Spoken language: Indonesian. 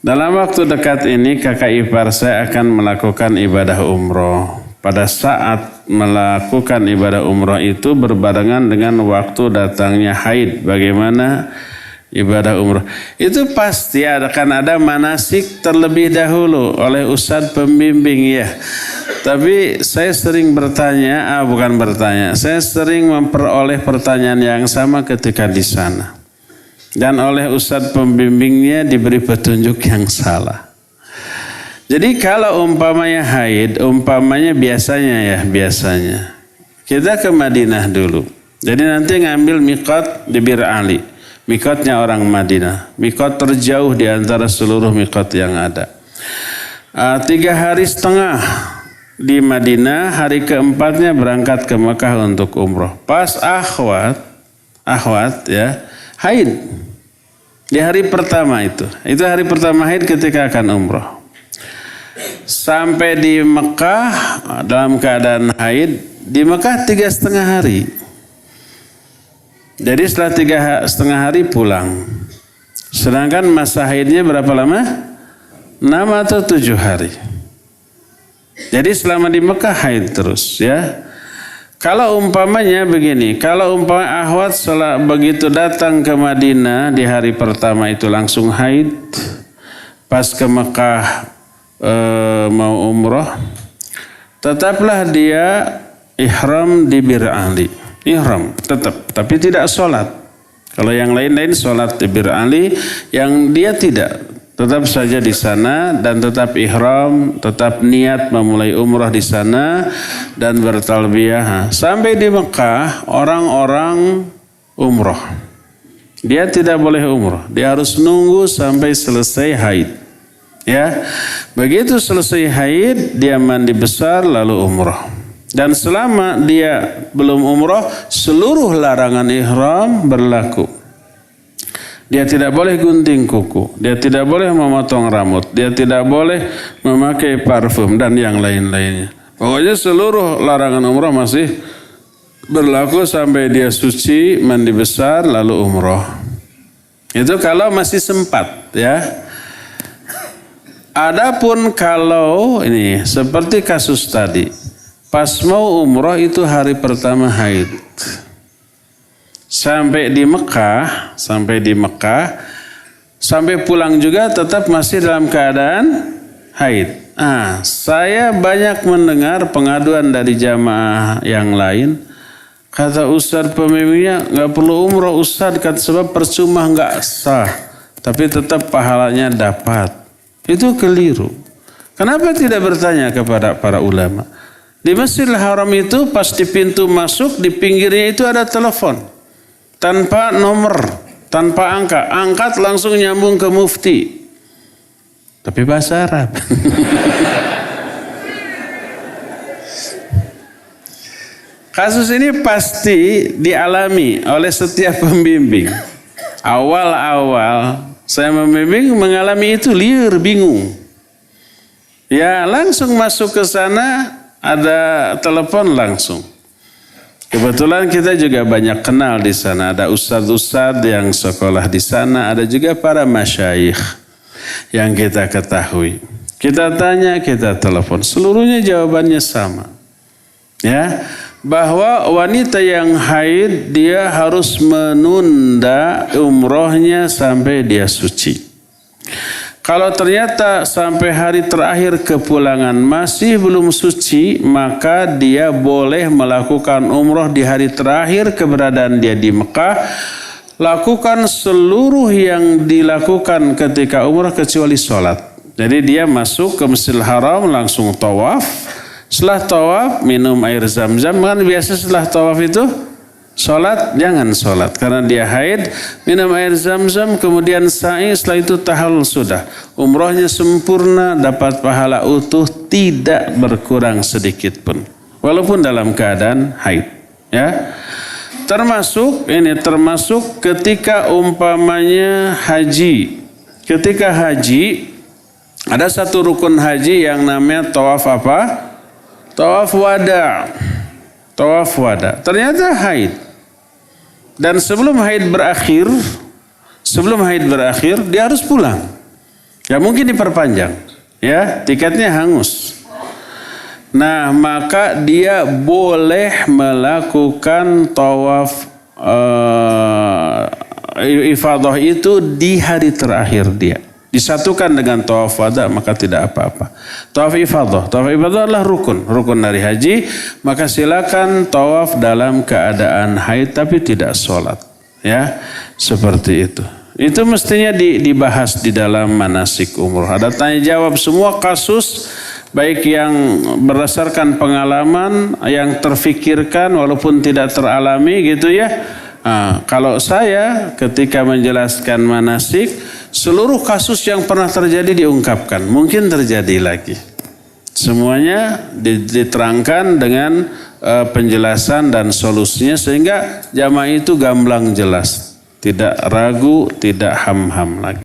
Dalam waktu dekat ini kakak ipar saya akan melakukan ibadah umroh. Pada saat melakukan ibadah umroh itu berbarengan dengan waktu datangnya haid. Bagaimana ibadah umroh? Itu pasti akan ada manasik terlebih dahulu oleh ustadz pembimbing ya. Tapi saya sering saya sering memperoleh pertanyaan yang sama ketika di sana. Dan oleh ustadz pembimbingnya diberi petunjuk yang salah. Jadi kalau umpamanya haid, biasanya kita ke Madinah dulu. Jadi nanti ngambil mikot di Bir Ali. Mikotnya orang Madinah. Mikot terjauh di antara seluruh mikot yang ada. 3 hari setengah di Madinah, hari keempatnya berangkat ke Mekah untuk umroh. Pas akhwat ya, haid. Di hari pertama itu hari pertama haid ketika akan umroh. Sampai di Mekah dalam keadaan haid, di Mekah 3,5 hari. Jadi setelah 3,5 hari pulang. Sedangkan masa haidnya berapa lama? 6 atau 7 hari. Jadi selama di Mekah haid terus ya. Kalau umpamanya begini, kalau umpamanya akhwat begitu datang ke Madinah di hari pertama itu langsung haid, pas ke Mekah mau umroh, tetaplah dia ihram di Bir Ali. Ihram tetap, tapi tidak sholat. Kalau yang lain-lain sholat di Bir Ali, yang dia tidak. Tetap saja di sana dan tetap ihram, tetap niat memulai umrah di sana dan bertalbiyah. Sampai di Mekah orang-orang umrah. Dia tidak boleh umrah, dia harus nunggu sampai selesai haid. Ya, begitu selesai haid dia mandi besar lalu umrah. Dan selama dia belum umrah, seluruh larangan ihram berlaku. Dia tidak boleh gunting kuku, dia tidak boleh memotong rambut, dia tidak boleh memakai parfum dan yang lain-lainnya. Pokoknya seluruh larangan umrah masih berlaku sampai dia suci, mandi besar, lalu umrah. Itu kalau masih sempat ya. Adapun kalau ini seperti kasus tadi, pas mau umrah itu hari pertama haid. Sampai di Mekah, sampai pulang juga tetap masih dalam keadaan haid. Saya banyak mendengar pengaduan dari jamaah yang lain. Kata ustadz pembimbingnya, nggak perlu umroh ustadz, kata sebab percuma nggak sah, tapi tetap pahalanya dapat. Itu keliru. Kenapa tidak bertanya kepada para ulama? Di Masjidil Haram itu pas di pintu masuk, di pinggirnya itu ada telepon. Tanpa nomor, tanpa angka. Angkat langsung nyambung ke mufti. Tapi bahasa Arab. Kasus ini pasti dialami oleh setiap pembimbing. Awal-awal saya membimbing mengalami itu liar, bingung. Ya langsung masuk ke sana, ada telepon langsung. Kebetulan kita juga banyak kenal di sana. Ada ustadz-ustadz yang sekolah di sana. Ada juga para masyayikh yang kita ketahui. Kita tanya, kita telepon. Seluruhnya jawabannya sama. Ya, bahwa wanita yang haid dia harus menunda umrohnya sampai dia suci. Kalau ternyata sampai hari terakhir kepulangan masih belum suci, maka dia boleh melakukan umroh di hari terakhir keberadaan dia di Mekah. Lakukan seluruh yang dilakukan ketika umroh kecuali sholat. Jadi dia masuk ke Masjidil Haram langsung tawaf. Setelah tawaf minum air zam-zam. Kan biasa setelah tawaf itu sholat, jangan sholat karena dia haid, minum air zam-zam, kemudian sa'i, setelah itu tahallul sudah. Umrohnya sempurna, dapat pahala utuh, tidak berkurang sedikit pun. Walaupun dalam keadaan haid. Ya. Termasuk ketika umpamanya haji. Ketika haji, ada satu rukun haji yang namanya tawaf apa? Tawaf wada'. Tawaf wada. Ternyata haid. Dan sebelum haid berakhir, dia harus pulang. Gak mungkin diperpanjang. Ya, tiketnya hangus. Nah, maka dia boleh melakukan tawaf ifadah itu di hari terakhir dia. Disatukan dengan tawaf wada, maka tidak apa-apa. Tawaf ifadah adalah rukun dari haji, maka silakan tawaf dalam keadaan haid tapi tidak sholat. Ya, seperti itu. Itu mestinya dibahas di dalam manasik umroh. Ada tanya jawab semua kasus, baik yang berdasarkan pengalaman, yang terfikirkan walaupun tidak teralami gitu ya. Nah, kalau saya ketika menjelaskan manasik, seluruh kasus yang pernah terjadi diungkapkan. Mungkin terjadi lagi. Semuanya diterangkan dengan penjelasan dan solusinya sehingga jamaah itu gamblang jelas. Tidak ragu, tidak ham-ham lagi.